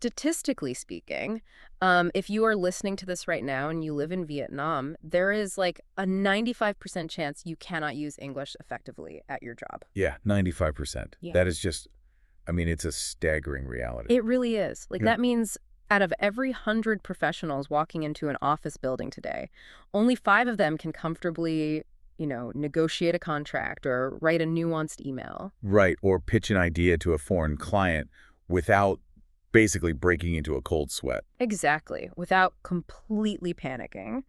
statistically speaking, if you are listening to this right now and you live in Vietnam, there is like a 95% chance you cannot use English effectively at your job. Yeah, 95%. Yeah. That is just, I mean, it's a staggering reality. It really is. Like Yeah. that means out of every 100 professionals walking into an office building today, only 5 of them can comfortably, negotiate a contract or write a nuanced email. Right, or pitch an idea to a foreign client without basically breaking into a cold sweat. Exactly, without completely panicking.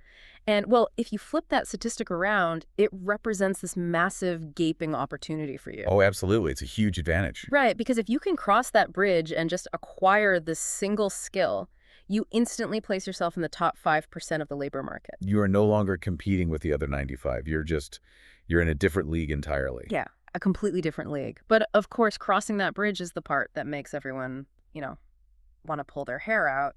And, well, if you flip that statistic around, it represents this massive gaping opportunity for you. Oh, absolutely. It's a huge advantage. Right, because if you can cross that bridge and just acquire this single skill, you instantly place yourself in the top 5% of the labor market. You are no longer competing with the other 95. You're in a different league entirely. Yeah, a completely different league. But, of course, crossing that bridge is the part that makes everyone, want to pull their hair out.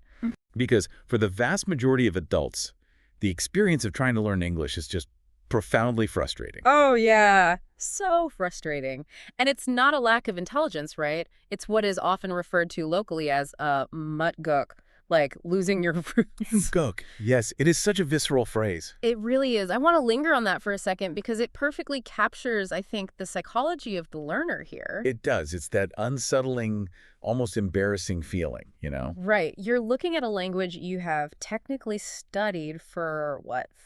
Because for the vast majority of adults, the experience of trying to learn English is just profoundly frustrating. Oh, yeah. So frustrating. And it's not a lack of intelligence, right? It's what is often referred to locally as a mutguk, like losing your roots. Gook. Yes, it is such a visceral phrase. It really is. I want to linger on that for a second because it perfectly captures, I think, the psychology of the learner here. It does. It's that unsettling, almost embarrassing feeling, Right. You're looking at a language you have technically studied for,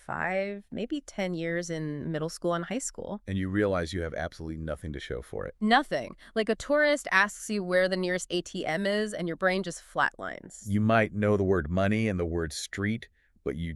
5, maybe 10 years in middle school and high school. And you realize you have absolutely nothing to show for it. Nothing. Like a tourist asks you where the nearest ATM is and your brain just flatlines. You might know the word money and the word street, but you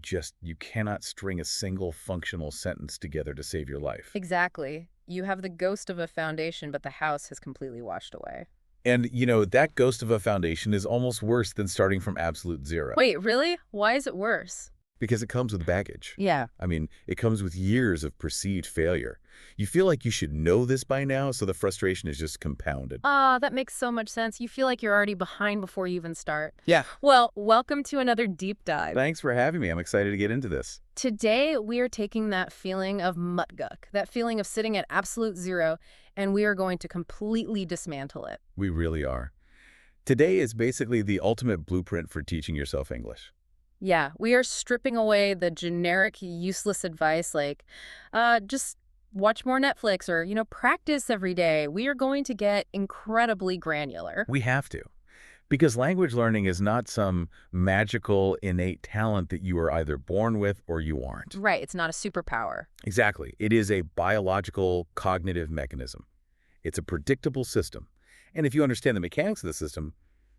cannot string a single functional sentence together to save your life. Exactly. You have the ghost of a foundation, but the house has completely washed away. And, that ghost of a foundation is almost worse than starting from absolute zero. Wait, really? Why is it worse? Because it comes with baggage. Yeah. I mean, it comes with years of perceived failure. You feel like you should know this by now, so the frustration is just compounded. That makes so much sense. You feel like you're already behind before you even start. Yeah. Well, welcome to another deep dive. Thanks for having me. I'm excited to get into this. Today, we are taking that feeling of mutguk, that feeling of sitting at absolute zero, and we are going to completely dismantle it. We really are. Today is basically the ultimate blueprint for teaching yourself English. Yeah, we are stripping away the generic, useless advice like, just watch more Netflix or, practice every day. We are going to get incredibly granular. We have to. Because language learning is not some magical, innate talent that you are either born with or you aren't. Right, it's not a superpower. Exactly. It is a biological cognitive mechanism. It's a predictable system. And if you understand the mechanics of the system,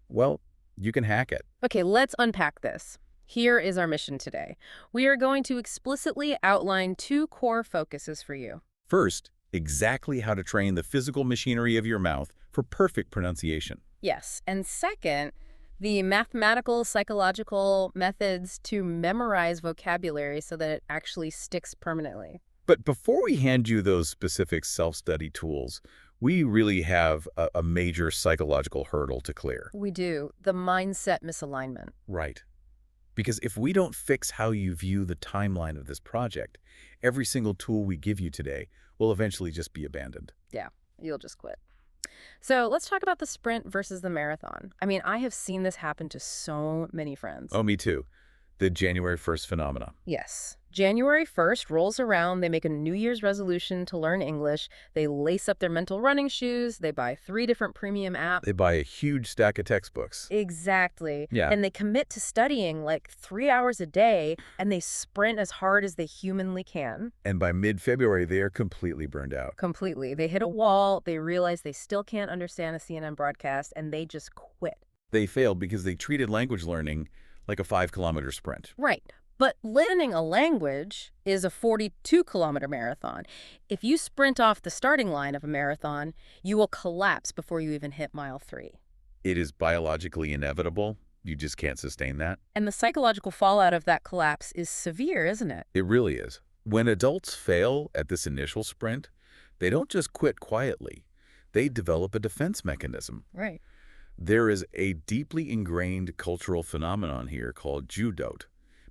well, you can hack it. Okay, let's unpack this. Here is our mission today. We are going to explicitly outline 2 core focuses for you. First, exactly how to train the physical machinery of your mouth for perfect pronunciation. Yes, and second, the mathematical, psychological methods to memorize vocabulary so that it actually sticks permanently. But before we hand you those specific self-study tools, we really have a major psychological hurdle to clear. We do. The mindset misalignment. Right. Because if we don't fix how you view the timeline of this project, every single tool we give you today will eventually just be abandoned. Yeah, you'll just quit. So let's talk about the sprint versus the marathon. I mean, I have seen this happen to so many friends. Oh, me too. The January 1st phenomena. Yes. January 1st rolls around, they make a New Year's resolution to learn English, they lace up their mental running shoes, they buy 3 different premium apps. They buy a huge stack of textbooks. Exactly. Yeah. And they commit to studying like 3 hours a day, and they sprint as hard as they humanly can. And by mid-February, they are completely burned out. Completely. They hit a wall, they realize they still can't understand a CNN broadcast, and they just quit. They failed because they treated language learning like a 5-kilometer sprint. Right. But learning a language is a 42-kilometer marathon. If you sprint off the starting line of a marathon, you will collapse before you even hit mile 3. It is biologically inevitable. You just can't sustain that. And the psychological fallout of that collapse is severe, isn't it? It really is. When adults fail at this initial sprint, they don't just quit quietly. They develop a defense mechanism. Right. There is a deeply ingrained cultural phenomenon here called judote.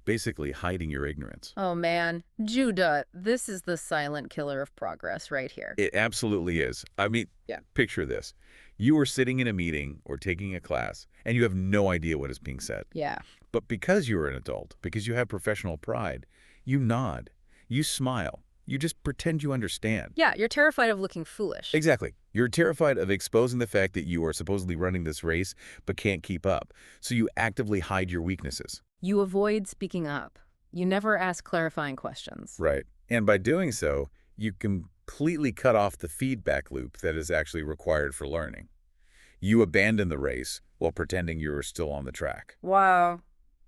basically hiding your ignorance. Oh man, Judah, this is the silent killer of progress right here. It absolutely is. I mean, Yeah. picture this. You are sitting in a meeting or taking a class, and you have no idea what is being said. Yeah. But because you're an adult, because you have professional pride, you nod, you smile, you just pretend you understand. Yeah, you're terrified of looking foolish. Exactly. You're terrified of exposing the fact that you are supposedly running this race but can't keep up, so you actively hide your weaknesses. You avoid speaking up. You never ask clarifying questions. Right. And by doing so, you completely cut off the feedback loop that is actually required for learning. You abandon the race while pretending you're still on the track. Wow.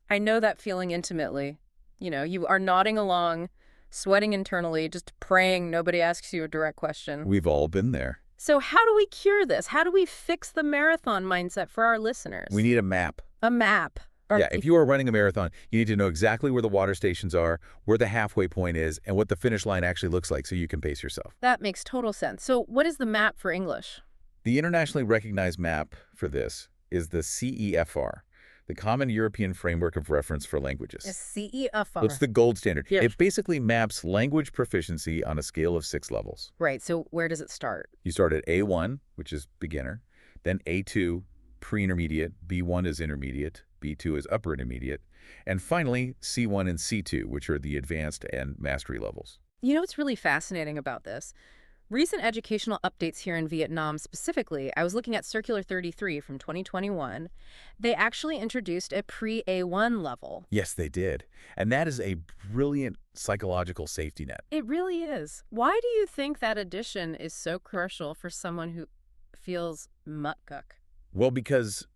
I know that feeling intimately. You are nodding along, sweating internally, just praying nobody asks you a direct question. We've all been there. So how do we cure this? How do we fix the marathon mindset for our listeners? We need a map. a map. Yeah, if you are running a marathon, you need to know exactly where the water stations are, where the halfway point is, and what the finish line actually looks like so you can pace yourself. That makes total sense. So what is the map for English? The internationally recognized map for this is the CEFR, the Common European Framework of Reference for Languages. CEFR. It's the gold standard. Yes. It basically maps language proficiency on a scale of 6 levels. Right, so where does it start? You start at A1, which is beginner, then A2, pre-intermediate, B1 is intermediate, B2 is upper intermediate, and finally C1 and C2, which are the advanced and mastery levels. You know what's really fascinating about this? Recent educational updates here in Vietnam specifically, I was looking at Circular 33 from 2021. They actually introduced a pre-A1 level. Yes, they did. And that is a brilliant psychological safety net. It really is. Why do you think that addition is so crucial for someone who feels muckguck? Well, because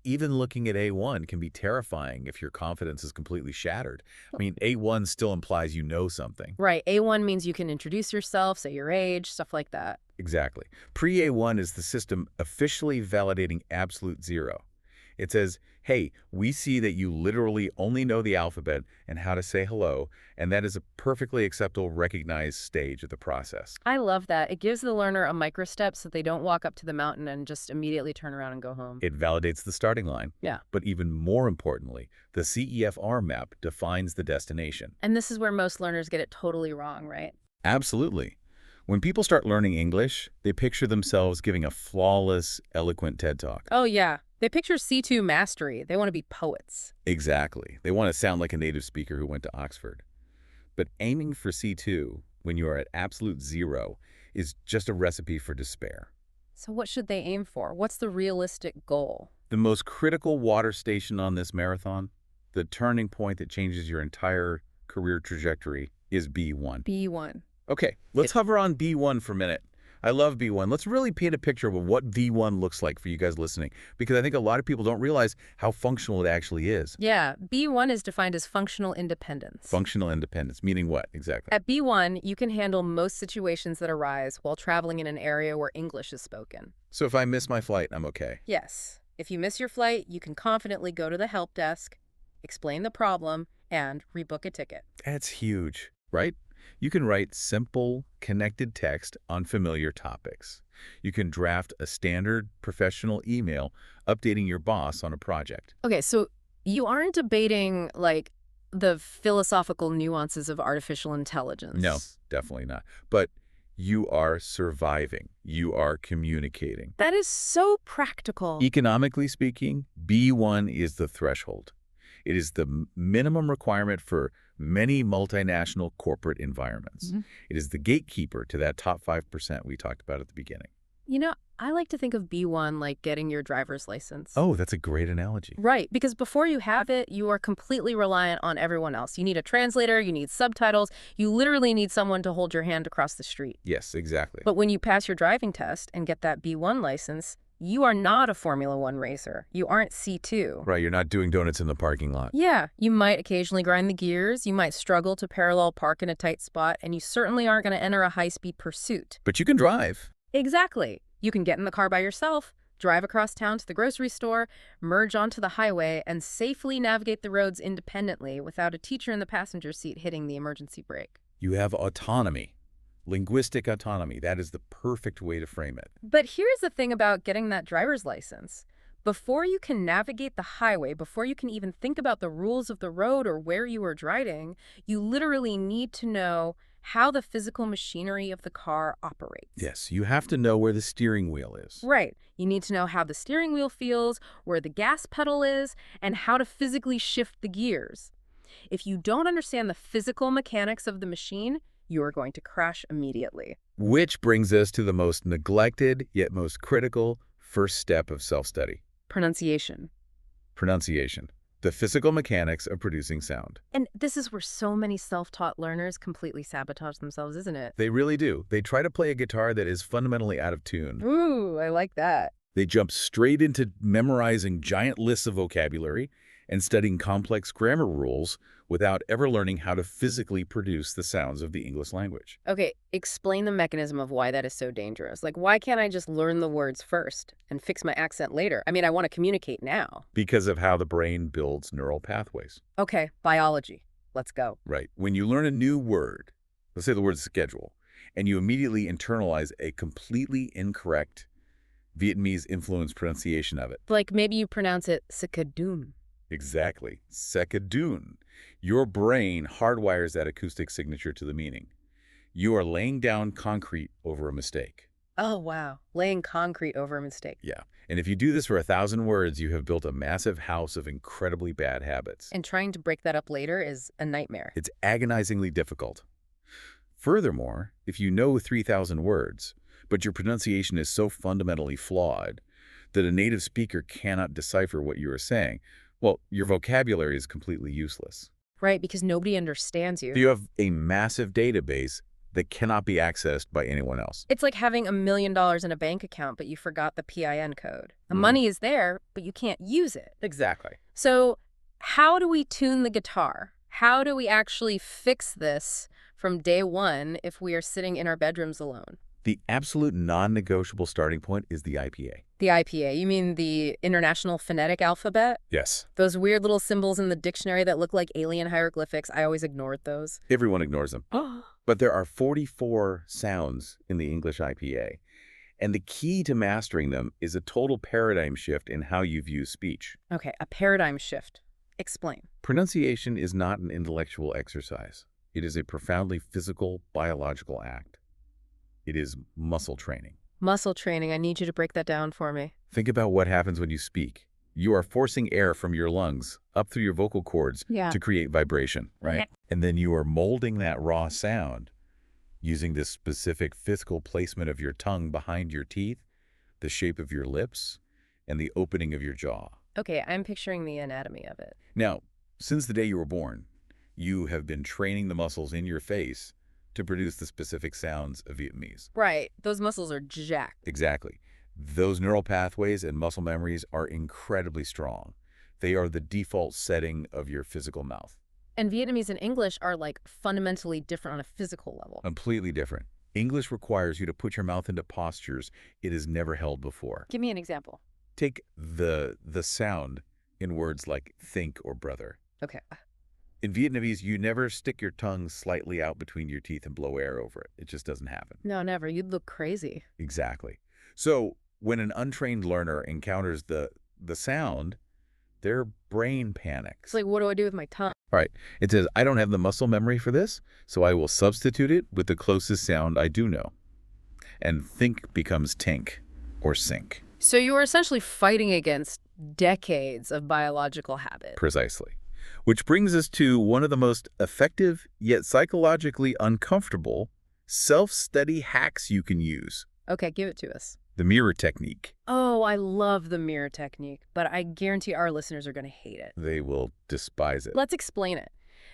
even looking at A1 can be terrifying if your confidence is completely shattered. I mean, A1 still implies you know something. Right, A1 means you can introduce yourself, say your age, stuff like that. Exactly. Pre-A1 is the system officially validating absolute zero. It says, hey, we see that you literally only know the alphabet and how to say hello, and that is a perfectly acceptable, recognized stage of the process. I love that. It gives the learner a micro-step so they don't walk up to the mountain and just immediately turn around and go home. It validates the starting line. Yeah. But even more importantly, the CEFR map defines the destination. And this is where most learners get it totally wrong, right? Absolutely. When people start learning English, they picture themselves giving a flawless, eloquent TED Talk. Oh, yeah. They picture C2 mastery. They want to be poets. Exactly. They want to sound like a native speaker who went to Oxford. But aiming for C2 when you are at absolute zero is just a recipe for despair. So what should they aim for? What's the realistic goal? The most critical water station on this marathon, the turning point that changes your entire career trajectory, is B1. B1. Okay, let's hover on B1 for a minute. I love B1. Let's really paint a picture of what V1 looks like for you guys listening, because I think a lot of people don't realize how functional it actually is. Yeah, B1 is defined as functional independence. Functional independence, meaning what exactly? At B1, you can handle most situations that arise while traveling in an area where English is spoken. So if I miss my flight, I'm okay. Yes. If you miss your flight, you can confidently go to the help desk, explain the problem, and rebook a ticket. That's huge, right? You can write simple, connected text on familiar topics. You can draft a standard professional email updating your boss on a project. Okay, so you aren't debating, like, the philosophical nuances of artificial intelligence. No, definitely not. But you are surviving. You are communicating. That is so practical. Economically speaking, B1 is the threshold. It is the minimum requirement for many multinational corporate environments. Mm-hmm. It is the gatekeeper to that top 5% we talked about at the beginning. You know, I like to think of B1 like getting your driver's license. Oh, that's a great analogy. Right, because before you have it, you are completely reliant on everyone else. You need a translator, you need subtitles, you literally need someone to hold your hand across the street. Yes, exactly. But when you pass your driving test and get that B1 license, you are not a Formula One racer. You aren't C2. Right, you're not doing donuts in the parking lot. Yeah, you might occasionally grind the gears, you might struggle to parallel park in a tight spot, and you certainly aren't going to enter a high-speed pursuit. But you can drive. Exactly. You can get in the car by yourself, drive across town to the grocery store, merge onto the highway, and safely navigate the roads independently without a teacher in the passenger seat hitting the emergency brake. You have autonomy. Linguistic autonomy. That is the perfect way to frame it. But here's the thing about getting that driver's license. Before you can navigate the highway, before you can even think about the rules of the road or where you are driving, you literally need to know how the physical machinery of the car operates. Yes, you have to know where the steering wheel is. Right. You need to know how the steering wheel feels, where the gas pedal is, and how to physically shift the gears. If you don't understand the physical mechanics of the machine, you are going to crash immediately. Which brings us to the most neglected, yet most critical, first step of self-study. Pronunciation. Pronunciation. The physical mechanics of producing sound. And this is where so many self-taught learners completely sabotage themselves, isn't it? They really do. They try to play a guitar that is fundamentally out of tune. Ooh, I like that. They jump straight into memorizing giant lists of vocabulary and studying complex grammar rules without ever learning how to physically produce the sounds of the English language. Okay, explain the mechanism of why that is so dangerous. Like, why can't I just learn the words first and fix my accent later? I mean, I want to communicate now. Because of how the brain builds neural pathways. Okay, biology. Let's go. Right. When you learn a new word, let's say the word schedule, and you immediately internalize a completely incorrect Vietnamese influenced pronunciation of it. Like, maybe you pronounce it sikadun. Exactly. Sekadun. Your brain hardwires that acoustic signature to the meaning. You are laying down concrete over a mistake. Oh, wow. Laying concrete over a mistake. Yeah. And if you do this for 1,000 words, you have built a massive house of incredibly bad habits. And trying to break that up later is a nightmare. It's agonizingly difficult. Furthermore, if you know 3,000 words, but your pronunciation is so fundamentally flawed that a native speaker cannot decipher what you are saying, well, your vocabulary is completely useless. Right, because nobody understands you. You have a massive database that cannot be accessed by anyone else. It's like having $1 million in a bank account, but you forgot the PIN code. The money is there, but you can't use it. Exactly. So how do we tune the guitar? How do we actually fix this from day one if we are sitting in our bedrooms alone? The absolute non-negotiable starting point is the IPA. The IPA, you mean the International Phonetic Alphabet? Yes. Those weird little symbols in the dictionary that look like alien hieroglyphics, I always ignored those. Everyone ignores them. But there are 44 sounds in the English IPA. And the key to mastering them is a total paradigm shift in how you view speech. Okay, a paradigm shift. Explain. Pronunciation is not an intellectual exercise. It is a profoundly physical, biological act. It is muscle training. Muscle training, I need you to break that down for me. Think about what happens when you speak. You are forcing air from your lungs up through your vocal cords to create vibration, right? And then you are molding that raw sound using this specific physical placement of your tongue behind your teeth, the shape of your lips, and the opening of your jaw. Okay, I'm picturing the anatomy of it. Now, since the day you were born, you have been training the muscles in your face to produce the specific sounds of Vietnamese. Right, those muscles are jacked. Exactly. Those neural pathways and muscle memories are incredibly strong. They are the default setting of your physical mouth. And Vietnamese and English are like fundamentally different on a physical level. Completely different. English requires you to put your mouth into postures it has never held before. Give me an example. Take the sound in words like think or brother. Okay. In Vietnamese, you never stick your tongue slightly out between your teeth and blow air over it. It just doesn't happen. No, never. You'd look crazy. Exactly. So when an untrained learner encounters the sound, their brain panics. It's like, what do I do with my tongue? All right. It says, I don't have the muscle memory for this, so I will substitute it with the closest sound I do know. And think becomes tink or sink. So you are essentially fighting against decades of biological habit. Precisely. Which brings us to one of the most effective, yet psychologically uncomfortable, self-study hacks you can use. Okay, give it to us. The mirror technique. Oh, I love the mirror technique, but I guarantee our listeners are going to hate it. They will despise it. Let's explain it.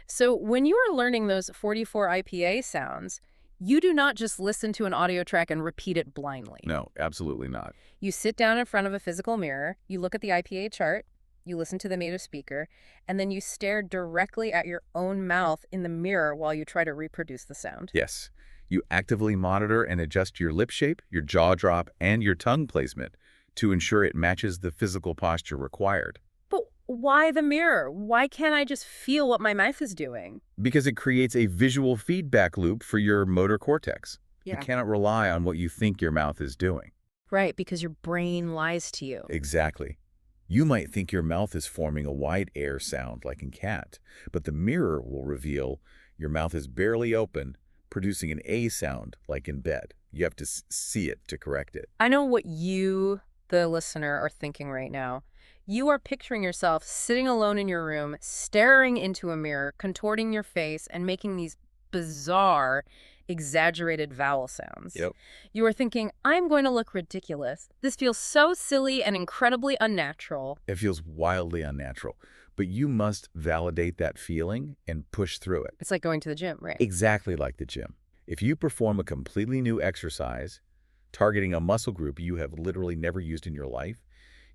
So when you are learning those 44 IPA sounds, you do not just listen to an audio track and repeat it blindly. No, absolutely not. You sit down in front of a physical mirror, you look at the IPA chart, you listen to the native speaker, and then you stare directly at your own mouth in the mirror while you try to reproduce the sound. Yes. You actively monitor and adjust your lip shape, your jaw drop, and your tongue placement to ensure it matches the physical posture required. But why the mirror? Why can't I just feel what my mouth is doing? Because it creates a visual feedback loop for your motor cortex. Yeah. You cannot rely on what you think your mouth is doing. Right, because your brain lies to you. Exactly. You might think your mouth is forming a wide air sound like in cat, but the mirror will reveal your mouth is barely open, producing an A sound like in bed. You have to see it to correct it. I know what you, the listener, are thinking right now. You are picturing yourself sitting alone in your room, staring into a mirror, contorting your face, and making these bizarre, exaggerated vowel sounds. Yep. You are thinking, I'm going to look ridiculous. This feels so silly and incredibly unnatural. It feels wildly unnatural, but you must validate that feeling and push through it. It's like going to the gym, right? Exactly like the gym. If you perform a completely new exercise, targeting a muscle group you have literally never used in your life,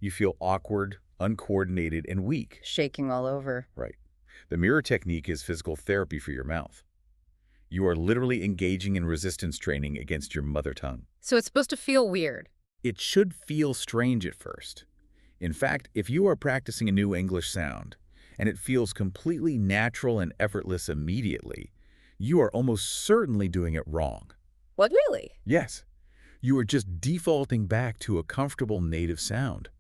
you feel awkward, uncoordinated, and weak. Shaking all over. Right. The mirror technique is physical therapy for your mouth. You are literally engaging in resistance training against your mother tongue. So it's supposed to feel weird. It should feel strange at first. In fact, if you are practicing a new English sound, and it feels completely natural and effortless immediately, you are almost certainly doing it wrong. What, really? Yes, you are just defaulting back to a comfortable native sound.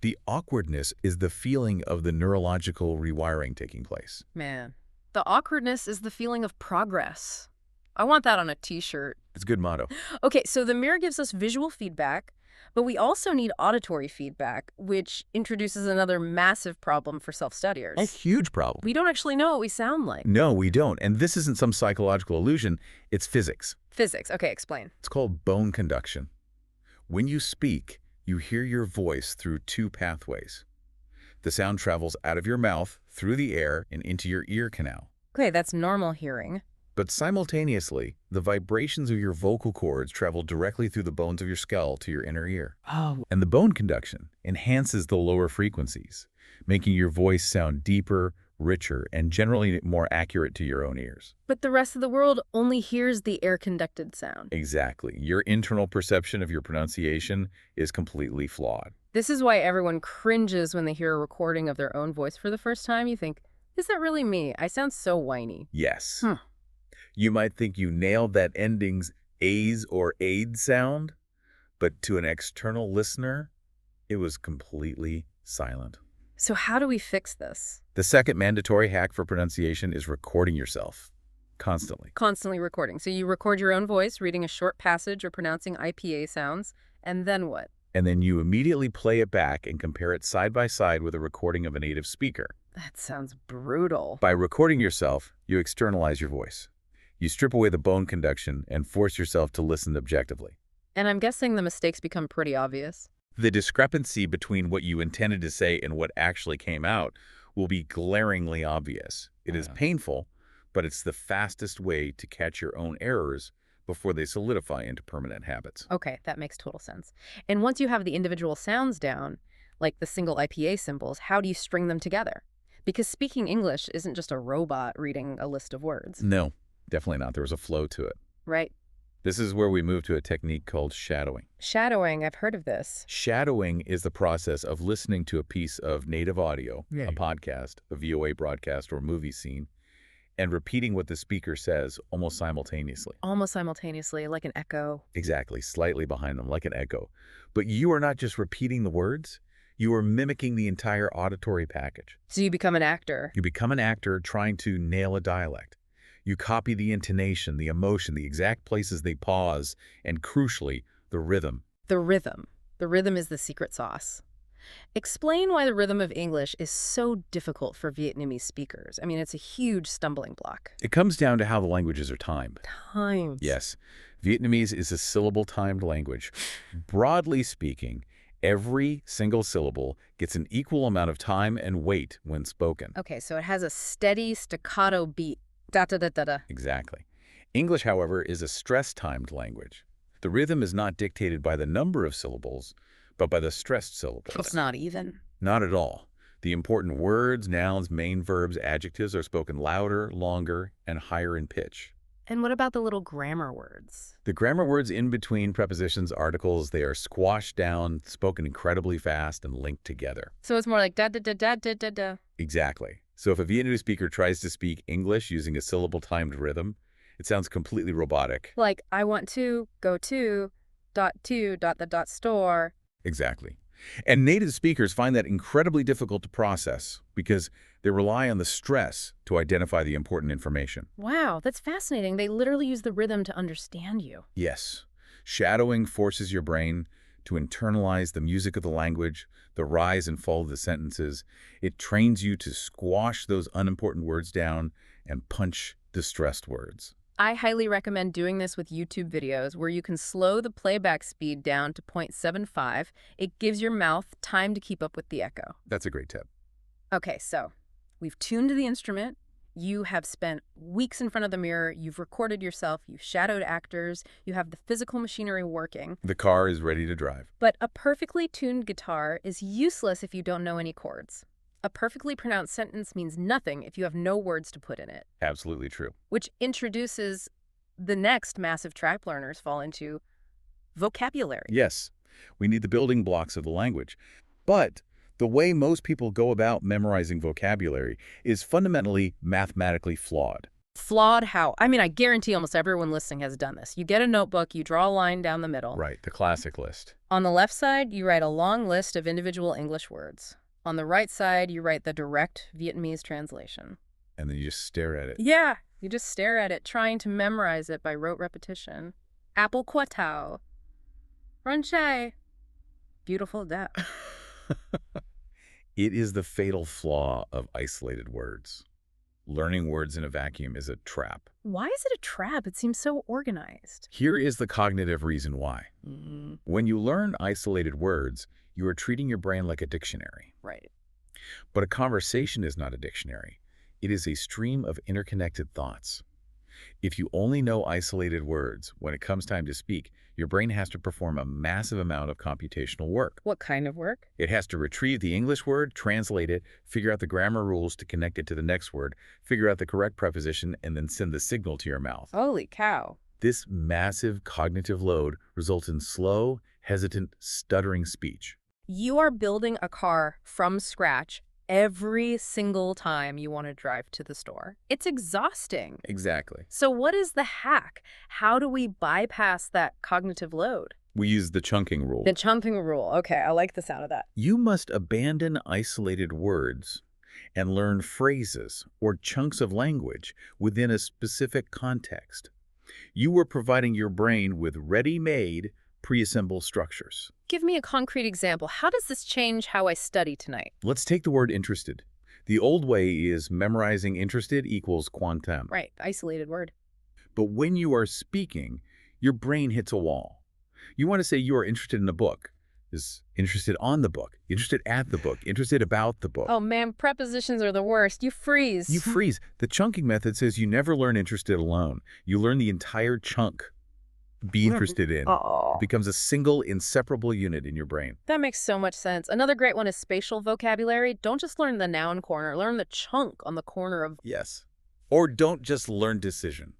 The awkwardness is the feeling of the neurological rewiring taking place. Man, the awkwardness is the feeling of progress. I want that on a t-shirt. It's a good motto. Okay, so the mirror gives us visual feedback, but we also need auditory feedback, which introduces another massive problem for self-studiers. A huge problem. We don't actually know what we sound like. No, we don't. And this isn't some psychological illusion. It's physics. Physics. Okay, explain. It's called bone conduction. When you speak, you hear your voice through two pathways. The sound travels out of your mouth, through the air, and into your ear canal. Okay, that's normal hearing. But simultaneously, the vibrations of your vocal cords travel directly through the bones of your skull to your inner ear. Oh. And the bone conduction enhances the lower frequencies, making your voice sound deeper, richer, and generally more accurate to your own ears. But the rest of the world only hears the air-conducted sound. Exactly. Your internal perception of your pronunciation is completely flawed. This is why everyone cringes when they hear a recording of their own voice for the first time. You think, is that really me? I sound so whiny. Yes. Huh. You might think you nailed that ending's A's or aid sound, but to an external listener, it was completely silent. So how do we fix this? The second mandatory hack for pronunciation is recording yourself constantly. Constantly recording. So you record your own voice, reading a short passage or pronouncing IPA sounds, and then what? And then you immediately play it back and compare it side by side with a recording of a native speaker. That sounds brutal. By recording yourself, you externalize your voice. You strip away the bone conduction and force yourself to listen objectively. And I'm guessing the mistakes become pretty obvious. The discrepancy between what you intended to say and what actually came out will be glaringly obvious. It is painful, but it's the fastest way to catch your own errors before they solidify into permanent habits. Okay, that makes total sense. And once you have the individual sounds down, like the single IPA symbols, how do you string them together? Because speaking English isn't just a robot reading a list of words. No, definitely not. There was a flow to it. Right. This is where we move to a technique called shadowing. Shadowing, I've heard of this. Shadowing is the process of listening to a piece of native audio, a podcast, a VOA broadcast, or movie scene, and repeating what the speaker says almost simultaneously. Almost simultaneously, like an echo. Exactly, slightly behind them, like an echo. But you are not just repeating the words, you are mimicking the entire auditory package. So you become an actor. You become an actor trying to nail a dialect. You copy the intonation, the emotion, the exact places they pause, and crucially, the rhythm. The rhythm. The rhythm is the secret sauce. Explain why the rhythm of English is so difficult for Vietnamese speakers. I mean, it's a huge stumbling block. It comes down to how the languages are timed. Times. Yes, Vietnamese is a syllable-timed language. Broadly speaking, every single syllable gets an equal amount of time and weight when spoken. Okay, so it has a steady staccato beat. Da-da-da-da-da. Exactly. English, however, is a stress-timed language. The rhythm is not dictated by the number of syllables, but by the stressed syllables. It's not even. Not at all. The important words, nouns, main verbs, adjectives are spoken louder, longer, and higher in pitch. And what about the little grammar words? The grammar words in between prepositions, articles, they are squashed down, spoken incredibly fast, and linked together. So it's more like da-da-da-da-da-da-da. Exactly. So if a Vietnamese speaker tries to speak English using a syllable-timed rhythm, it sounds completely robotic. Like, I want to go to, dot, the dot store. Exactly. And native speakers find that incredibly difficult to process because they rely on the stress to identify the important information. Wow, that's fascinating. They literally use the rhythm to understand you. Yes, shadowing forces your brain to internalize the music of the language, the rise and fall of the sentences. It trains you to squash those unimportant words down and punch distressed words. I highly recommend doing this with YouTube videos where you can slow the playback speed down to 0.75. It gives your mouth time to keep up with the echo. That's a great tip. Okay, so we've tuned the instrument. You have spent weeks in front of the mirror. You've recorded yourself. You've shadowed actors. You have the physical machinery working. The car is ready to drive. But a perfectly tuned guitar is useless if you don't know any chords. A perfectly pronounced sentence means nothing if you have no words to put in it. Absolutely true. Which introduces the next massive trap learners fall into: vocabulary. Yes, we need the building blocks of the language. But the way most people go about memorizing vocabulary is fundamentally mathematically flawed. Flawed how? I mean, I guarantee almost everyone listening has done this. You get a notebook, you draw a line down the middle. Right, the classic list. On the left side, you write a long list of individual English words. On the right side, you write the direct Vietnamese translation. And then you just stare at it. Yeah, you just stare at it, trying to memorize it by rote repetition. Apple qua tao. Run chai. Beautiful death. It is the fatal flaw of isolated words. Learning words in a vacuum is a trap. Why is it a trap? It seems so organized. Here is the cognitive reason why. When you learn isolated words, you are treating your brain like a dictionary. Right. But a conversation is not a dictionary. It is a stream of interconnected thoughts. If you only know isolated words, when it comes time to speak, your brain has to perform a massive amount of computational work. What kind of work? It has to retrieve the English word, translate it, figure out the grammar rules to connect it to the next word, figure out the correct preposition, and then send the signal to your mouth. Holy cow. This massive cognitive load results in slow, hesitant, stuttering speech. You are building a car from scratch every single time you want to drive to the store. It's exhausting. Exactly. So what is the hack? How do we bypass that cognitive load? We use the chunking rule. The chunking rule. Okay, I like the sound of that. You must abandon isolated words and learn phrases or chunks of language within a specific context. You are providing your brain with ready-made, pre-assembled structures. Give me a concrete example. How does this change how I study tonight? Let's take the word interested. The old way is memorizing interested equals quantum. Right, isolated word. But when you are speaking, your brain hits a wall. You want to say you are interested in a book. Is interested on the book, interested at the book, interested about the book. Oh man, prepositions are the worst. You freeze. You freeze. The chunking method says you never learn interested alone. You learn the entire chunk. Be interested in. It becomes a single, inseparable unit in your brain. That makes so much sense. Another great one is spatial vocabulary. Don't just learn the noun corner. Learn the chunk on the corner of... Yes. Or don't just learn decision.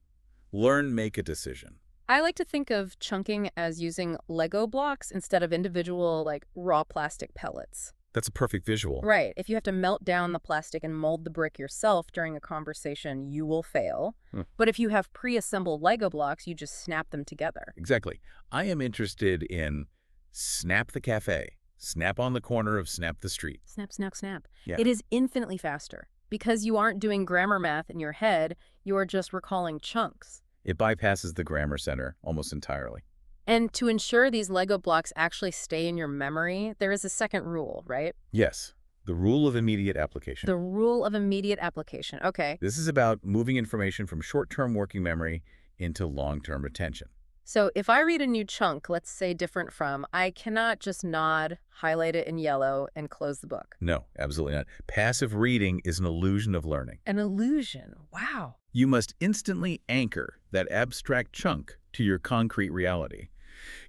Learn make a decision. I like to think of chunking as using Lego blocks instead of individual, raw plastic pellets. That's a perfect visual. Right. If you have to melt down the plastic and mold the brick yourself during a conversation, you will fail. But if you have pre-assembled Lego blocks, you just snap them together. Exactly. I am interested in snap the cafe, snap on the corner of snap the street. Snap, snap, snap. Yeah. It is infinitely faster. Because you aren't doing grammar math in your head, you are just recalling chunks. It bypasses the grammar center almost entirely. And to ensure these Lego blocks actually stay in your memory, there is a second rule, right? Yes, the rule of immediate application. The rule of immediate application. Okay. This is about moving information from short-term working memory into long-term retention. So if I read a new chunk, let's say different from, I cannot just nod, highlight it in yellow, and close the book. No, absolutely not. Passive reading is an illusion of learning. An illusion. Wow. You must instantly anchor that abstract chunk to your concrete reality.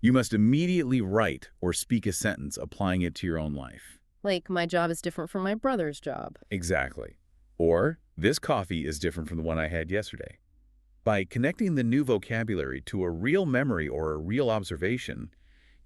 You must immediately write or speak a sentence applying it to your own life. Like, my job is different from my brother's job. Exactly. Or, this coffee is different from the one I had yesterday. By connecting the new vocabulary to a real memory or a real observation,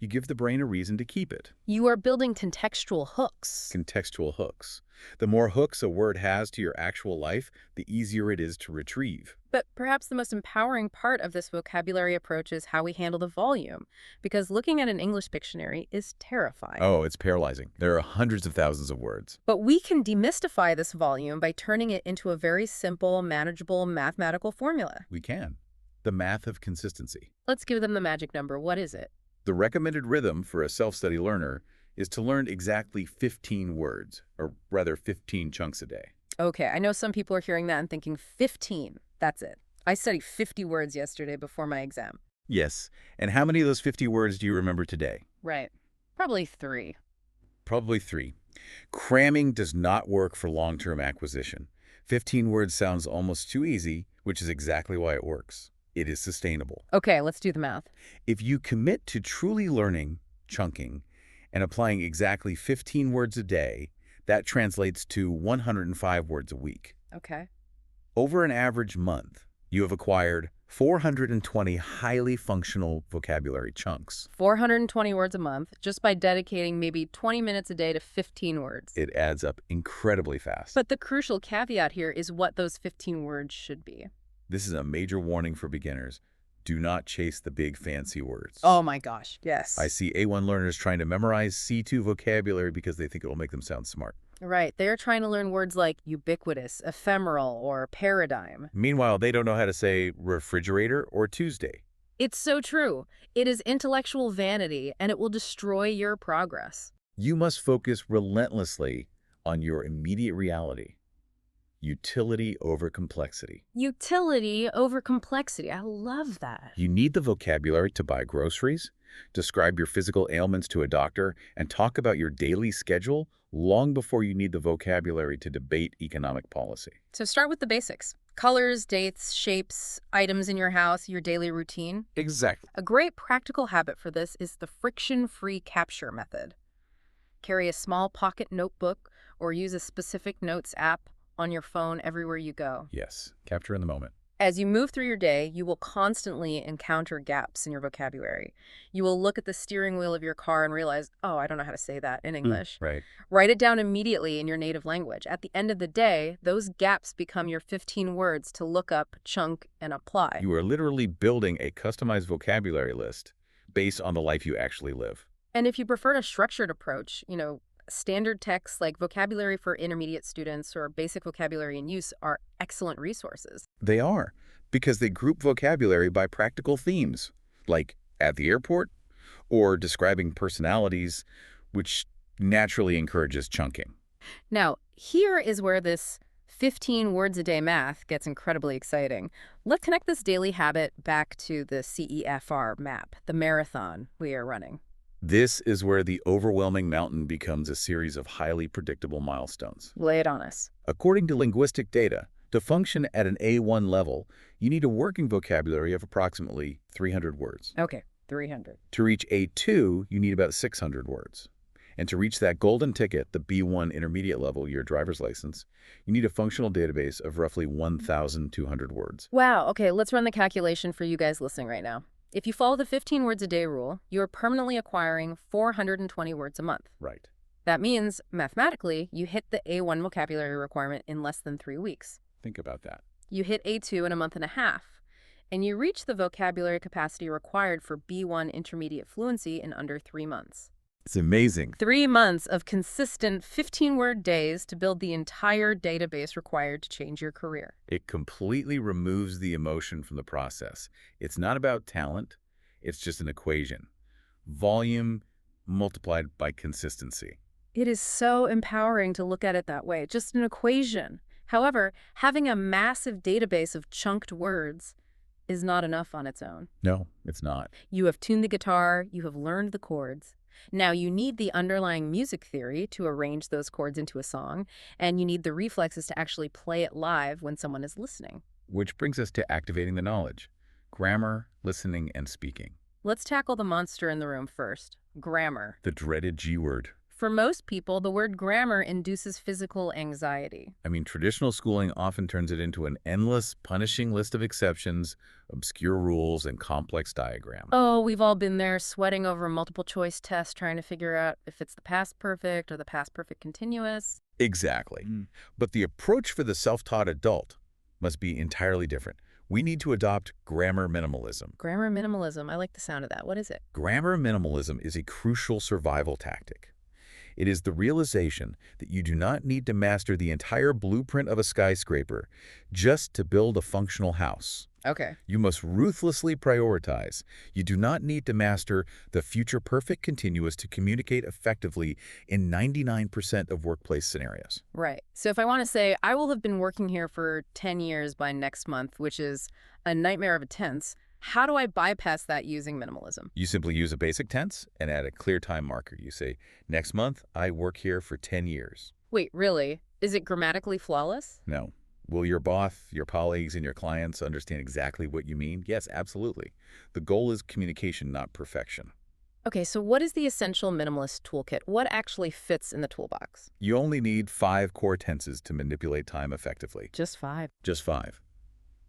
you give the brain a reason to keep it. You are building contextual hooks. Contextual hooks. The more hooks a word has to your actual life, the easier it is to retrieve. But perhaps the most empowering part of this vocabulary approach is how we handle the volume, because looking at an English dictionary is terrifying. Oh, it's paralyzing. There are hundreds of thousands of words. But we can demystify this volume by turning it into a very simple, manageable mathematical formula. We can. The math of consistency. Let's give them the magic number. What is it? The recommended rhythm for a self-study learner is to learn exactly 15 words, or rather 15 chunks a day. Okay, I know some people are hearing that and thinking 15. That's it. I studied 50 words yesterday before my exam. Yes. And how many of those 50 words do you remember today? Right. Probably 3. Probably 3. Cramming does not work for long-term acquisition. 15 words sounds almost too easy, which is exactly why it works. It is sustainable. Okay, let's do the math. If you commit to truly learning, chunking, and applying exactly 15 words a day, that translates to 105 words a week. Okay. Over an average month, you have acquired 420 highly functional vocabulary chunks. 420 words a month just by dedicating maybe 20 minutes a day to 15 words. It adds up incredibly fast. But the crucial caveat here is what those 15 words should be. This is a major warning for beginners. Do not chase the big fancy words. Oh my gosh, yes. I see A1 learners trying to memorize C2 vocabulary because they think it will make them sound smart. Right, they're trying to learn words like ubiquitous, ephemeral, or paradigm. Meanwhile, they don't know how to say refrigerator or Tuesday. It's so true. It is intellectual vanity, and it will destroy your progress. You must focus relentlessly on your immediate reality. Utility over complexity. Utility over complexity. I love that. You need the vocabulary to buy groceries, describe your physical ailments to a doctor, and talk about your daily schedule long before you need the vocabulary to debate economic policy. So start with the basics. Colors, dates, shapes, items in your house, your daily routine. Exactly. A great practical habit for this is the friction-free capture method. Carry a small pocket notebook or use a specific notes app on your phone everywhere you go. Yes, capture in the moment. As you move through your day, you will constantly encounter gaps in your vocabulary. You will look at the steering wheel of your car and realize, oh, I don't know how to say that in English. Right. Write it down immediately in your native language. At the end of the day, those gaps become your 15 words to look up, chunk, and apply. You are literally building a customized vocabulary list based on the life you actually live. And if you prefer a structured approach, standard texts like Vocabulary for Intermediate Students or Basic Vocabulary in Use are excellent resources. They are, because they group vocabulary by practical themes, like at the airport or describing personalities, which naturally encourages chunking. Now, here is where this 15 words a day math gets incredibly exciting. Let's connect this daily habit back to the CEFR map, the marathon we are running. This is where the overwhelming mountain becomes a series of highly predictable milestones. Lay it on us. According to linguistic data, to function at an A1 level, you need a working vocabulary of approximately 300 words. Okay, 300. To reach A2, you need about 600 words. And to reach that golden ticket, the B1 intermediate level, your driver's license, you need a functional database of roughly 1,200 words. Wow, okay, let's run the calculation for you guys listening right now. If you follow the 15 words a day rule, you are permanently acquiring 420 words a month. Right. That means, mathematically, you hit the A1 vocabulary requirement in less than 3 weeks. Think about that. You hit A2 in a month and a half. And you reach the vocabulary capacity required for B1 intermediate fluency in under 3 months. It's amazing. 3 months of consistent 15-word days to build the entire database required to change your career. It completely removes the emotion from the process. It's not about talent. It's just an equation. Volume multiplied by consistency. It is so empowering to look at it that way, just an equation. However, having a massive database of chunked words is not enough on its own. No, it's not. You have tuned the guitar, you have learned the chords. Now you need the underlying music theory to arrange those chords into a song, and you need the reflexes to actually play it live when someone is listening. Which brings us to activating the knowledge. Grammar, listening, and speaking. Let's tackle the monster in the room first, grammar. The dreaded G word. For most people, the word grammar induces physical anxiety. I mean, traditional schooling often turns it into an endless, punishing list of exceptions, obscure rules, and complex diagrams. Oh, we've all been there, sweating over a multiple choice test, trying to figure out if it's the past perfect or the past perfect continuous. Exactly. But the approach for the self-taught adult must be entirely different. We need to adopt grammar minimalism. Grammar minimalism. I like the sound of that. What is it? Grammar minimalism is a crucial survival tactic. It is the realization that you do not need to master the entire blueprint of a skyscraper just to build a functional house. Okay. You must ruthlessly prioritize. You do not need to master the future perfect continuous to communicate effectively in 99% of workplace scenarios. Right. So if I want to say, I will have been working here for 10 years by next month, which is a nightmare of a tense, how do I bypass that using minimalism? You simply use a basic tense and add a clear time marker. You say, next month, I work here for 10 years. Wait, really? Is it grammatically flawless? No. Will your boss, your colleagues, and your clients understand exactly what you mean? Yes, absolutely. The goal is communication, not perfection. Okay, so what is the essential minimalist toolkit? What actually fits in the toolbox? You only need 5 core tenses to manipulate time effectively. Just 5. Just 5.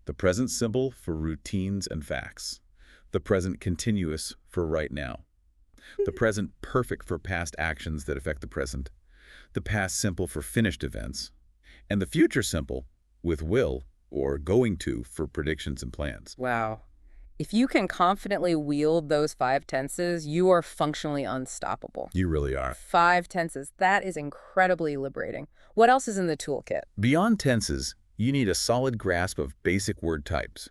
The present simple for routines and facts. The present continuous for right now. The present perfect for past actions that affect the present. The past simple for finished events. And the future simple with will or going to for predictions and plans. Wow. If you can confidently wield those 5 tenses, you are functionally unstoppable. You really are. 5 tenses. That is incredibly liberating. What else is in the toolkit? Beyond tenses, you need a solid grasp of basic word types,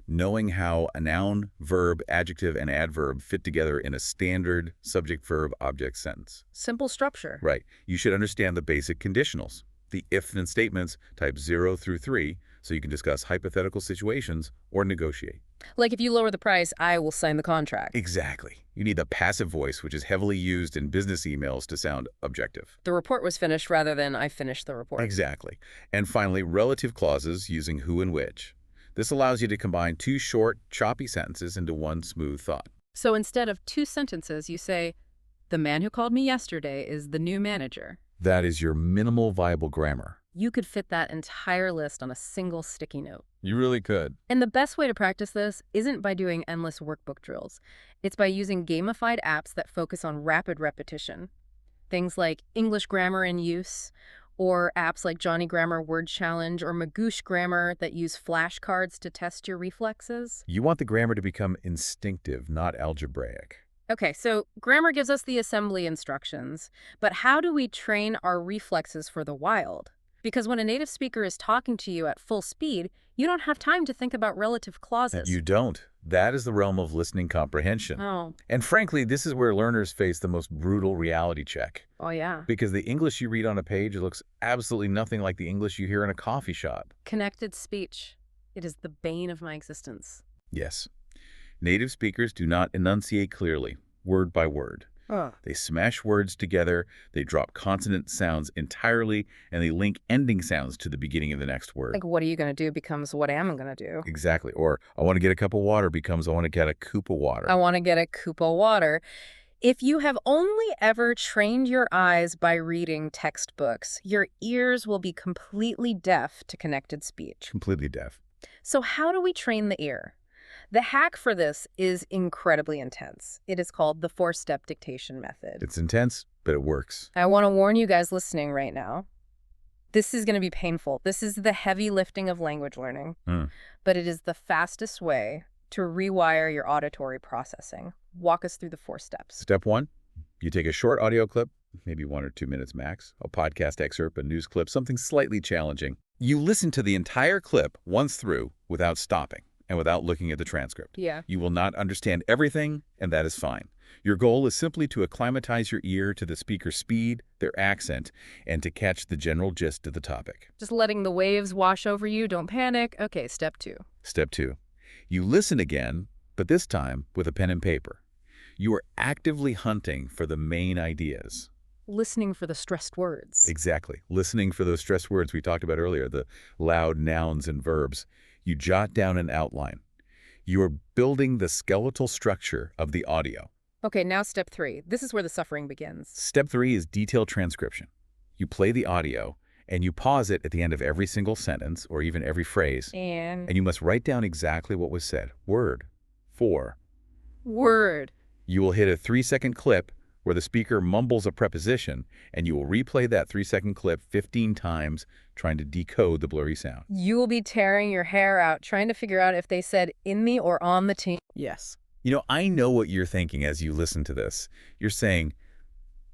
knowing how a noun, verb, adjective, and adverb fit together in a standard subject-verb-object sentence. Simple structure. Right. You should understand the basic conditionals, the if-then statements type 0 through 3, so you can discuss hypothetical situations or negotiate. Like if you lower the price, I will sign the contract. Exactly. You need the passive voice, which is heavily used in business emails to sound objective. The report was finished rather than I finished the report. Exactly. And finally, relative clauses using who and which. This allows you to combine 2 short, choppy sentences into one smooth thought. So instead of 2 sentences, you say, the man who called me yesterday is the new manager. That is your minimal viable grammar. You could fit that entire list on a single sticky note. You really could. And the best way to practice this isn't by doing endless workbook drills. It's by using gamified apps that focus on rapid repetition. Things like English Grammar in Use, or apps like Johnny Grammar Word Challenge or Magoosh Grammar that use flashcards to test your reflexes. You want the grammar to become instinctive, not algebraic. Okay, so grammar gives us the assembly instructions, but how do we train our reflexes for the wild? Because when a native speaker is talking to you at full speed, you don't have time to think about relative clauses. You don't. That is the realm of listening comprehension. Oh. And frankly, this is where learners face the most brutal reality check. Oh, yeah. Because the English you read on a page looks absolutely nothing like the English you hear in a coffee shop. Connected speech. It is the bane of my existence. Yes. Native speakers do not enunciate clearly, word by word. Ugh. They smash words together, they drop consonant sounds entirely, and they link ending sounds to the beginning of the next word. Like, what are you going to do becomes what am I going to do? Exactly. Or, I want to get a cup of water becomes I want to get a coop of water. I want to get a cup of water. If you have only ever trained your eyes by reading textbooks, your ears will be completely deaf to connected speech. Completely deaf. So how do we train the ear? The hack for this is incredibly intense. It is called the 4-step dictation method. It's intense, but it works. I want to warn you guys listening right now. This is going to be painful. This is the heavy lifting of language learning, but it is the fastest way to rewire your auditory processing. Walk us through the 4 steps. Step 1, you take a short audio clip, maybe 1 or 2 minutes max, a podcast excerpt, a news clip, something slightly challenging. You listen to the entire clip once through without stopping and without looking at the transcript. Yeah. You will not understand everything, and that is fine. Your goal is simply to acclimatize your ear to the speaker's speed, their accent, and to catch the general gist of the topic. Just letting the waves wash over you. Don't panic. Okay, step 2. Step 2, you listen again, but this time with a pen and paper. You are actively hunting for the main ideas. Listening for the stressed words. Exactly. Listening for those stressed words we talked about earlier, the loud nouns and verbs. You jot down an outline. You are building the skeletal structure of the audio. Okay, now step 3. This is where the suffering begins. Step 3 is detailed transcription. You play the audio, and you pause it at the end of every single sentence or even every phrase. And you must write down exactly what was said, word for word. You will hit a 3-second clip where the speaker mumbles a preposition, and you will replay that 3-second clip 15 times trying to decode the blurry sound. You will be tearing your hair out trying to figure out if they said in the or on the team. Yes. I know what you're thinking as you listen to this. You're saying,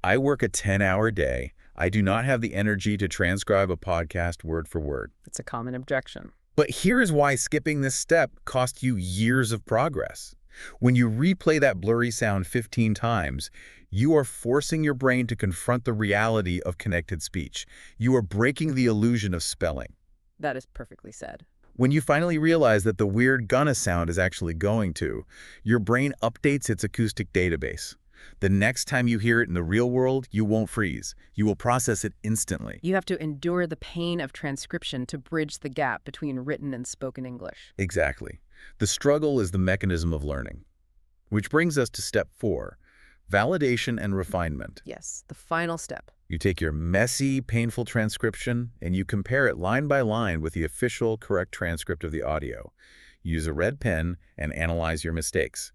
I work a 10-hour day. I do not have the energy to transcribe a podcast word for word. It's a common objection. But here is why skipping this step cost you years of progress. When you replay that blurry sound 15 times, you are forcing your brain to confront the reality of connected speech. You are breaking the illusion of spelling. That is perfectly said. When you finally realize that the weird gonna sound is actually going to, your brain updates its acoustic database. The next time you hear it in the real world, you won't freeze. You will process it instantly. You have to endure the pain of transcription to bridge the gap between written and spoken English. Exactly. The struggle is the mechanism of learning. Which brings us to step 4, validation and refinement. Yes, the final step. You take your messy, painful transcription and you compare it line by line with the official, correct transcript of the audio. Use a red pen and analyze your mistakes.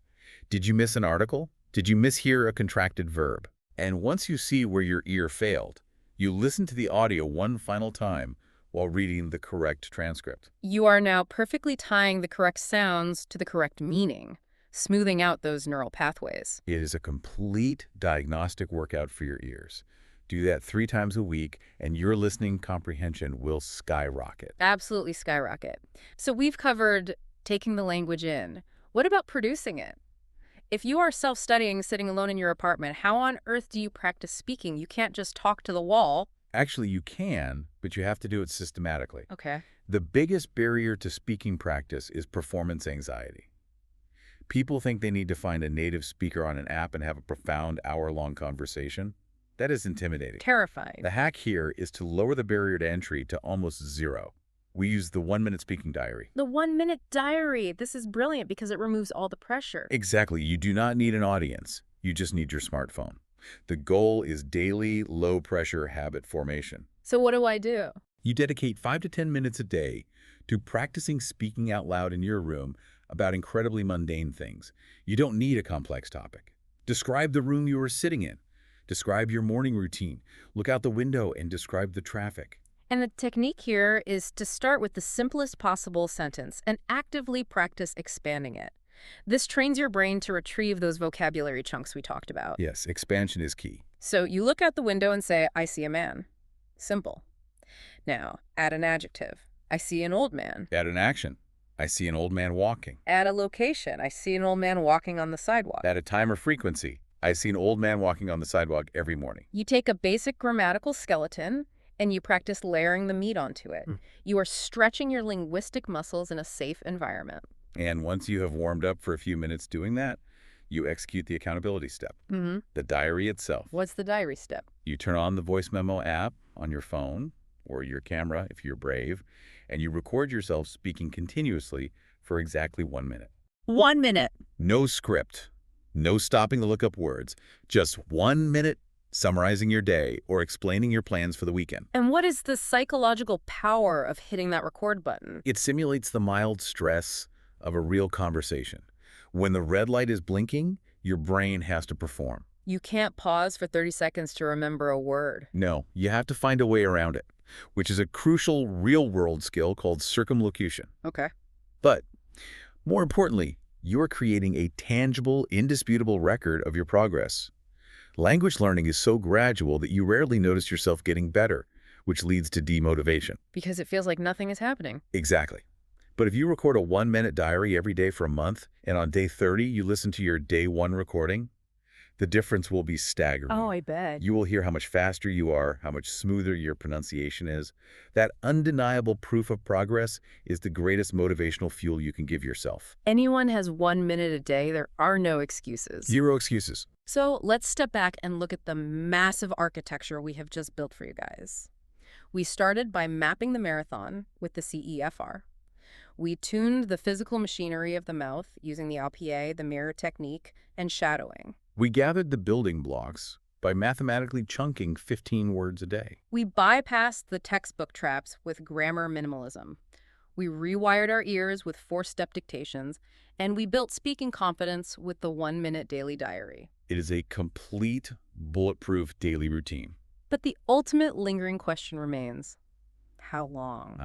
Did you miss an article? Did you mishear a contracted verb? And once you see where your ear failed, you listen to the audio one final time while reading the correct transcript. You are now perfectly tying the correct sounds to the correct meaning, smoothing out those neural pathways. It is a complete diagnostic workout for your ears. Do that 3 times a week, and your listening comprehension will skyrocket. Absolutely skyrocket. So we've covered taking the language in. What about producing it? If you are self-studying sitting alone in your apartment, how on earth do you practice speaking? You can't just talk to the wall. Actually, you can, but you have to do it systematically. Okay. The biggest barrier to speaking practice is performance anxiety. People think they need to find a native speaker on an app and have a profound hour-long conversation. That is intimidating. Terrifying. The hack here is to lower the barrier to entry to almost 0. We use the 1-minute speaking diary. The 1-minute diary. This is brilliant because it removes all the pressure. Exactly. You do not need an audience. You just need your smartphone. The goal is daily, low-pressure habit formation. So what do I do? You dedicate 5 to 10 minutes a day to practicing speaking out loud in your room about incredibly mundane things. You don't need a complex topic. Describe the room you are sitting in. Describe your morning routine. Look out the window and describe the traffic. And the technique here is to start with the simplest possible sentence and actively practice expanding it. This trains your brain to retrieve those vocabulary chunks we talked about. Yes, expansion is key. So you look out the window and say, I see a man. Simple. Now, add an adjective. I see an old man. Add an action. I see an old man walking. Add a location. I see an old man walking on the sidewalk. Add a time or frequency. I see an old man walking on the sidewalk every morning. You take a basic grammatical skeleton and you practice layering the meat onto it. You are stretching your linguistic muscles in a safe environment. And once you have warmed up for a few minutes doing that, you execute the accountability step, the diary itself. What's the diary step? You turn on the voice memo app on your phone or your camera if you're brave, and you record yourself speaking continuously for exactly 1 minute. 1 minute. No script, no stopping to look up words, just 1 minute summarizing your day or explaining your plans for the weekend. And what is the psychological power of hitting that record button? It simulates the mild stress of a real conversation. When the red light is blinking, your brain has to perform. You can't pause for 30 seconds to remember a word. No, you have to find a way around it, which is a crucial real-world skill called circumlocution. Okay. But more importantly, you're creating a tangible, indisputable record of your progress. Language learning is so gradual that you rarely notice yourself getting better, which leads to demotivation. Because it feels like nothing is happening. Exactly. But if you record a 1-minute diary every day for a month, and on day 30 you listen to your day 1 recording, the difference will be staggering. Oh, I bet. You will hear how much faster you are, how much smoother your pronunciation is. That undeniable proof of progress is the greatest motivational fuel you can give yourself. Anyone has 1 minute a day. There are no excuses. 0 excuses. So let's step back and look at the massive architecture we have just built for you guys. We started by mapping the marathon with the CEFR. We tuned the physical machinery of the mouth using the LPA, the mirror technique, and shadowing. We gathered the building blocks by mathematically chunking 15 words a day. We bypassed the textbook traps with grammar minimalism. We rewired our ears with 4-step dictations, and we built speaking confidence with the 1-minute daily diary. It is a complete, bulletproof daily routine. But the ultimate lingering question remains, how long?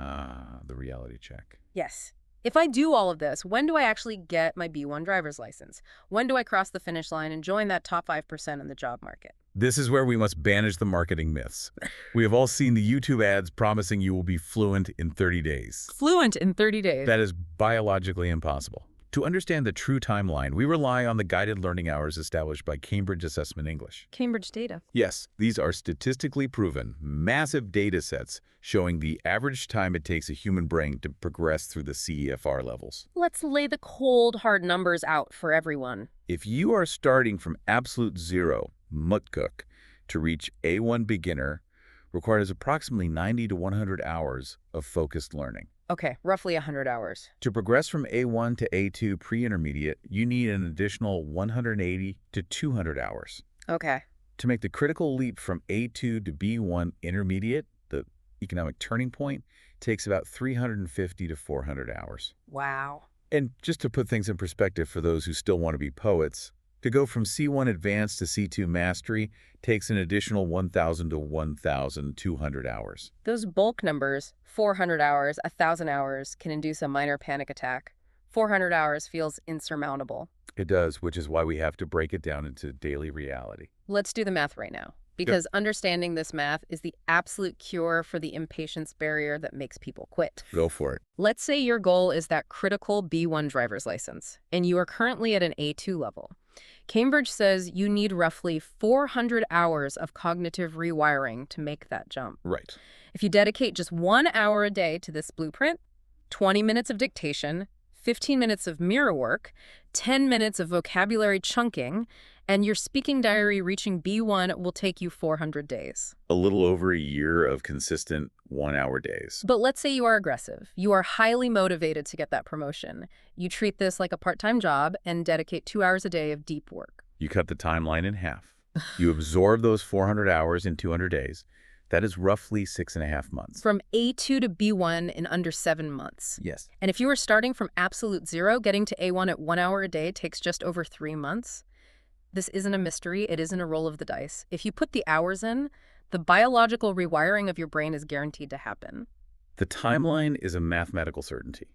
The reality check. Yes. If I do all of this, when do I actually get my B1 driver's license? When do I cross the finish line and join that top 5% in the job market? This is where we must banish the marketing myths. We have all seen the YouTube ads promising you will be fluent in 30 days. Fluent in 30 days. That is biologically impossible. To understand the true timeline, we rely on the guided learning hours established by Cambridge Assessment English. Cambridge data. Yes, these are statistically proven, massive data sets showing the average time it takes a human brain to progress through the CEFR levels. Let's lay the cold, hard numbers out for everyone. If you are starting from absolute zero, mutkuk, to reach A1 beginner, requires approximately 90 to 100 hours of focused learning. Okay, roughly 100 hours. To progress from A1 to A2 pre-intermediate, you need an additional 180 to 200 hours. Okay. To make the critical leap from A2 to B1 intermediate, the economic turning point, takes about 350 to 400 hours. Wow. And just to put things in perspective for those who still want to be poets, to go from C1 advanced to C2 mastery takes an additional 1,000 to 1,200 hours. Those bulk numbers, 400 hours, 1,000 hours, can induce a minor panic attack. 400 hours feels insurmountable. It does, which is why we have to break it down into daily reality. Let's do the math right now, because understanding this math is the absolute cure for the impatience barrier that makes people quit. Go for it. Let's say your goal is that critical B1 driver's license, and you are currently at an A2 level. Cambridge says you need roughly 400 hours of cognitive rewiring to make that jump. Right. If you dedicate just 1 hour a day to this blueprint, 20 minutes of dictation, 15 minutes of mirror work, 10 minutes of vocabulary chunking, and your speaking diary reaching B1 will take you 400 days. A little over a year of consistent 1-hour days. But let's say you are aggressive. You are highly motivated to get that promotion. You treat this like a part-time job and dedicate 2 hours a day of deep work. You cut the timeline in half. You absorb those 400 hours in 200 days. That is roughly 6.5 months. From A2 to B1 in under 7 months. Yes. And if you are starting from absolute zero, getting to A1 at 1 hour a day takes just over 3 months. This isn't a mystery. It isn't a roll of the dice. If you put the hours in, the biological rewiring of your brain is guaranteed to happen. The timeline is a mathematical certainty.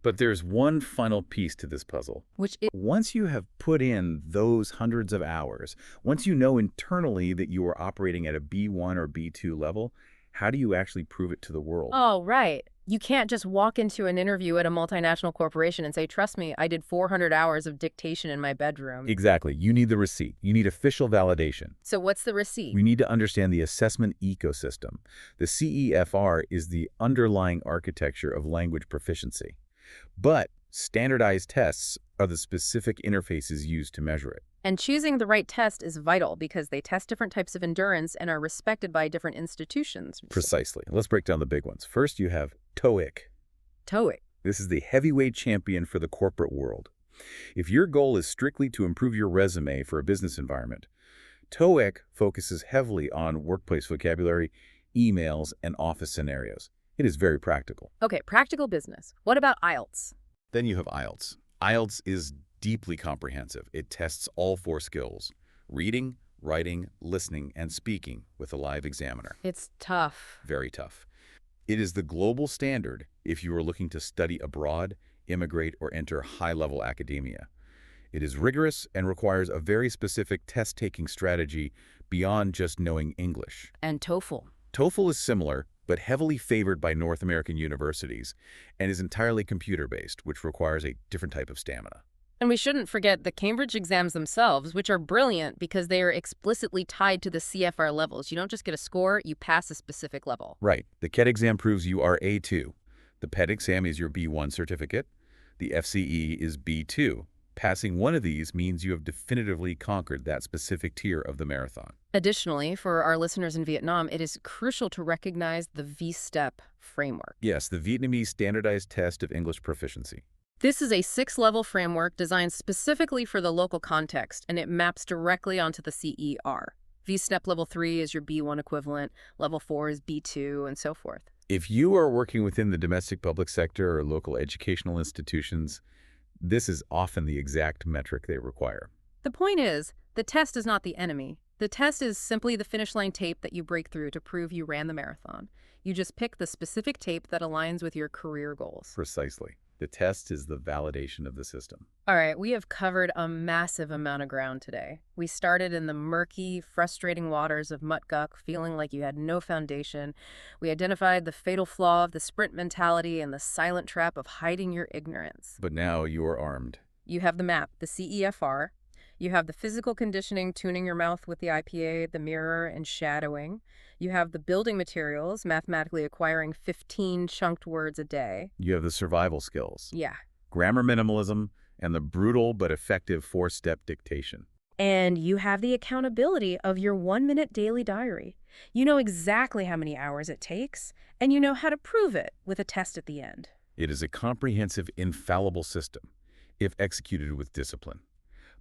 But there's one final piece to this puzzle. Which is, Once you have put in those hundreds of hours, once you know internally that you are operating at a B1 or B2 level, how do you actually prove it to the world? oh, right. You can't just walk into an interview at a multinational corporation and say, trust me, I did 400 hours of dictation in my bedroom. Exactly. You need the receipt. You need official validation. So what's the receipt? We need to understand the assessment ecosystem. The CEFR is the underlying architecture of language proficiency. But standardized tests are the specific interfaces used to measure it. And choosing the right test is vital because they test different types of endurance and are respected by different institutions. Precisely. Let's break down the big ones. First, you have TOEIC. TOEIC. This is the heavyweight champion for the corporate world. If your goal is strictly to improve your resume for a business environment, TOEIC focuses heavily on workplace vocabulary, emails, and office scenarios. It is very practical. Okay, practical business. What about IELTS? Then you have IELTS. IELTS is deeply comprehensive. It tests all 4 skills: reading, writing, listening, and speaking with a live examiner. It's tough. Very tough. It is the global standard if you are looking to study abroad, immigrate, or enter high-level academia. It is rigorous and requires a very specific test-taking strategy beyond just knowing English. And TOEFL. TOEFL is similar, but heavily favored by North American universities and is entirely computer-based, which requires a different type of stamina. And we shouldn't forget the Cambridge exams themselves, which are brilliant because they are explicitly tied to the CFR levels. You don't just get a score, you pass a specific level. Right. The CET exam proves you are A2. The PET exam is your B1 certificate. The FCE is B2. Passing one of these means you have definitively conquered that specific tier of the marathon. Additionally, for our listeners in Vietnam, it is crucial to recognize the V-STEP framework. Yes, the Vietnamese standardized test of English proficiency. This is a 6-level framework designed specifically for the local context, and it maps directly onto the CER. V-STEP level 3 is your B1 equivalent, level 4 is B2, and so forth. If you are working within the domestic public sector or local educational institutions, this is often the exact metric they require. The point is, the test is not the enemy. The test is simply the finish line tape that you break through to prove you ran the marathon. You just pick the specific tape that aligns with your career goals. Precisely. The test is the validation of the system. All right, we have covered a massive amount of ground today. We started in the murky, frustrating waters of Mutguk, feeling like you had no foundation. We identified the fatal flaw of the sprint mentality and the silent trap of hiding your ignorance. But now you are armed. You have the map, the CEFR. You have the physical conditioning, tuning your mouth with the IPA, the mirror, and shadowing. You have the building materials, mathematically acquiring 15 chunked words a day. You have the survival skills, Yeah. grammar minimalism, and the brutal but effective four-step dictation. And you have the accountability of your 1-minute daily diary. You know exactly how many hours it takes, and you know how to prove it with a test at the end. It is a comprehensive, infallible system, if executed with discipline.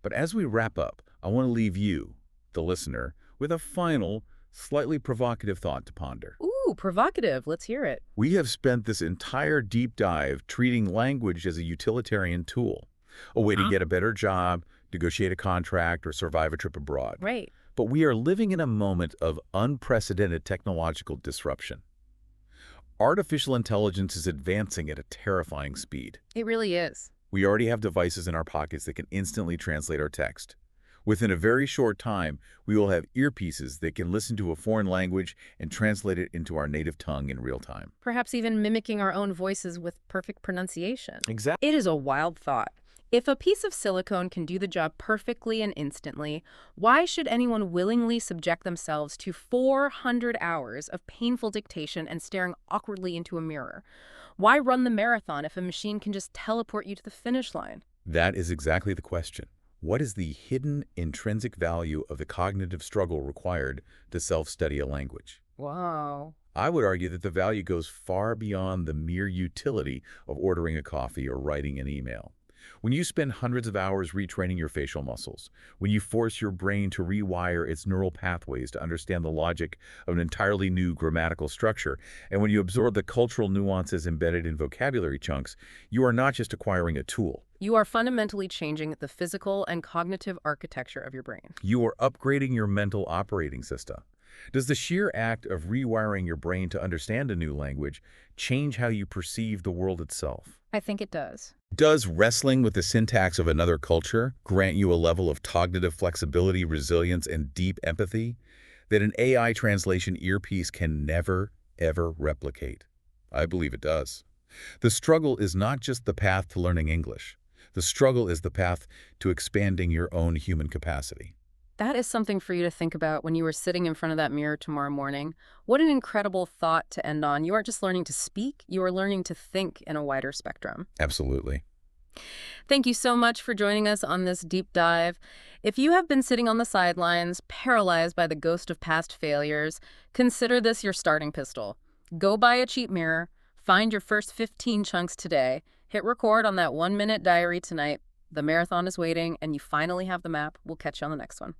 But as we wrap up, I want to leave you, the listener, with a final, slightly provocative thought to ponder. Ooh, provocative. Let's hear it. We have spent this entire deep dive treating language as a utilitarian tool, a way to get a better job, negotiate a contract, or survive a trip abroad. Right. But we are living in a moment of unprecedented technological disruption. Artificial intelligence is advancing at a terrifying speed. It really is. We already have devices in our pockets that can instantly translate our text. Within a very short time, we will have earpieces that can listen to a foreign language and translate it into our native tongue in real time. Perhaps even mimicking our own voices with perfect pronunciation. Exactly. It is a wild thought. If a piece of silicone can do the job perfectly and instantly, why should anyone willingly subject themselves to 400 hours of painful dictation and staring awkwardly into a mirror? Why run the marathon if a machine can just teleport you to the finish line? That is exactly the question. What is the hidden intrinsic value of the cognitive struggle required to self-study a language? Wow. I would argue that the value goes far beyond the mere utility of ordering a coffee or writing an email. When you spend hundreds of hours retraining your facial muscles, when you force your brain to rewire its neural pathways to understand the logic of an entirely new grammatical structure, and when you absorb the cultural nuances embedded in vocabulary chunks, you are not just acquiring a tool. You are fundamentally changing the physical and cognitive architecture of your brain. You are upgrading your mental operating system. Does the sheer act of rewiring your brain to understand a new language change how you perceive the world itself? I think it does. Does wrestling with the syntax of another culture grant you a level of cognitive flexibility, resilience, and deep empathy that an AI translation earpiece can never, ever replicate? I believe it does. The struggle is not just the path to learning English. The struggle is the path to expanding your own human capacity. That is something for you to think about when you are sitting in front of that mirror tomorrow morning. What an incredible thought to end on. You aren't just learning to speak, you are learning to think in a wider spectrum. Absolutely. Thank you so much for joining us on this deep dive. If you have been sitting on the sidelines, paralyzed by the ghost of past failures, consider this your starting pistol. Go buy a cheap mirror, find your first 15 chunks today, hit record on that 1-minute diary tonight. The marathon is waiting, and you finally have the map. We'll catch you on the next one.